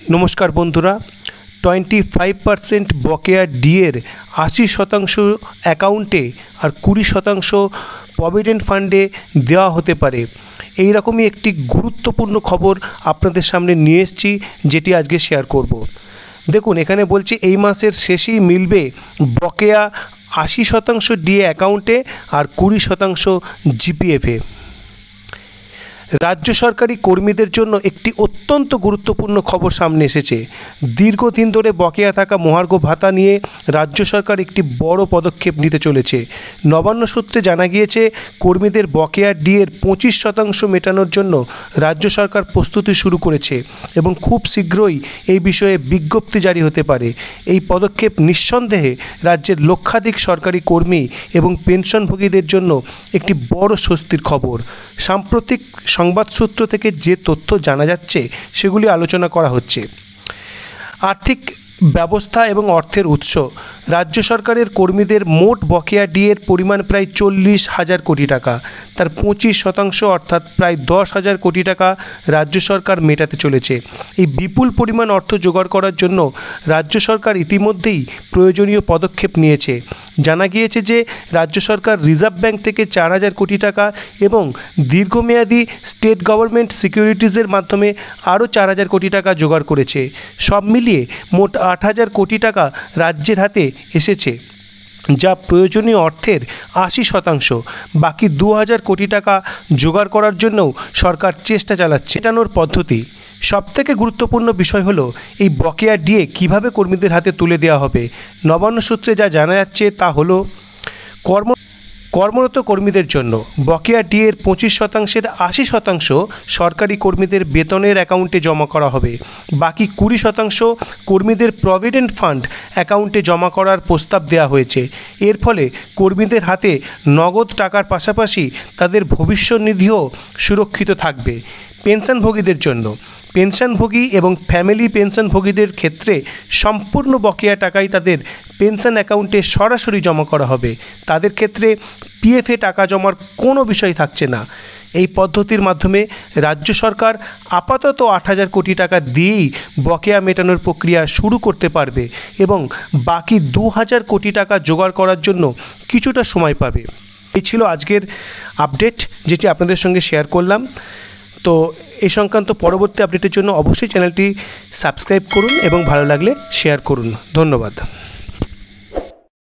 नमस्कार बंधुरा 25% बकेया डिएर 80% अ্যাকাউন্টে और 20% प्रविडेंट फांडे देওয়া হতে পারে। এই রকমই একটি গুরুত্বপূর্ণ খবর আপনাদের সামনে নিয়ে এসেছি, যেটি আজকে শেয়ার করব। দেখুন, এখানে বলছি এই মাসের শেষেই মিলবে বকেয়া 80% ডিএ অ্যাকাউন্টে আর 20% জিপিএফে। राज्य सरकारी कर्मीদের জন্য একটি অত্যন্ত গুরুত্বপূর্ণ খবর সামনে এসেছে। দীর্ঘদিন ধরে বকেয়া থাকা মহার্ঘ ভাতা নিয়ে রাজ্য সরকার একটি বড় পদক্ষেপ নিতে চলেছে। নবান্ন সূত্রে জানা গিয়েছে, কর্মীদের বকেয়া ডিএর 25% মেটানোর জন্য রাজ্য সরকার প্রস্তুতি শুরু করেছে এবং খুব শীঘ্রই এই বিষয়ে বিজ্ঞপ্তি জারি হতে পারে। এই পদক্ষেপ নিঃসন্দেহে রাজ্যের লক্ষাধিক সরকারি কর্মী এবং পেনশনভোগীদের জন্য একটি বড় স্বস্তির খবর। সাম্প্রতিক সংবাদ সূত্র থেকে যে তথ্য জানা যাচ্ছে সেগুলি আলোচনা করা হচ্ছে। আর্থিক ব্যবস্থা এবং অর্থের উৎস। রাজ্য সরকারের কর্মীদের মোট বকেয়া ডিএর পরিমাণ প্রায় 40,000 কোটি টাকা। তার 25% অর্থাৎ প্রায় 10,000 কোটি টাকা রাজ্য সরকার মেটাতে চলেছে। এই বিপুল পরিমাণ অর্থ জোগাড় করার জন্য রাজ্য সরকার ইতিমধ্যেই প্রয়োজনীয় পদক্ষেপ নিয়েছে। জানা গিয়েছে যে রাজ্য সরকার রিজার্ভ ব্যাংক থেকে 4,000 কোটি টাকা এবং দীর্ঘমেয়াদী স্টেট গভর্নমেন্ট সিকিউরিটিজের মাধ্যমে আরও 4,000 কোটি টাকা জোগাড় করেছে। সব মিলিয়ে মোট 8,000 কোটি টাকা রাজ্যের হাতে এসেছে, যা প্রয়োজনীয় অর্থের 80%। বাকি 2,000 কোটি টাকা জোগাড় করার জন্যও সরকার চেষ্টা চালাচ্ছে। মেটানোর পদ্ধতি। সবথেকে গুরুত্বপূর্ণ বিষয় হলো এই বকেয়া ডিএ কীভাবে কর্মীদের হাতে তুলে দেওয়া হবে। নবান্ন সূত্রে যা জানা যাচ্ছে তা হলো, কর্মরত কর্মীদের জন্য বকেয়া ডিএর 25%-এর 80% সরকারি কর্মীদের বেতনের অ্যাকাউন্টে জমা করা হবে। বাকি 20% কর্মীদের প্রভিডেন্ট ফান্ড অ্যাকাউন্টে জমা করার প্রস্তাব দেওয়া হয়েছে। এর ফলে কর্মীদের হাতে নগদ টাকার পাশাপাশি তাদের ভবিষ্যনিধিও সুরক্ষিত থাকবে। পেনশনভোগীদের জন্য পেনশনভোগী এবং ফ্যামিলি পেনশনভোগীদের ক্ষেত্রে সম্পূর্ণ বকেয়া টাকাই তাদের পেনশন অ্যাকাউন্টে সরাসরি জমা করা হবে। তাদের ক্ষেত্রে পিএফে টাকা জমার কোনো বিষয় থাকছে না। এই পদ্ধতির মাধ্যমে রাজ্য সরকার আপাতত 8,000 কোটি টাকা দিয়েই বকেয়া মেটানোর প্রক্রিয়া শুরু করতে পারবে এবং বাকি 2,000 কোটি টাকা জোগাড় করার জন্য কিছুটা সময় পাবে। এই ছিল আজকের আপডেট, যেটি আপনাদের সঙ্গে শেয়ার করলাম। তো এই সংক্রান্ত পরবর্তী আপডেটের জন্য অবশ্যই চ্যানেলটি সাবস্ক্রাইব করুন এবং ভালো লাগলে শেয়ার করুন। ধন্যবাদ।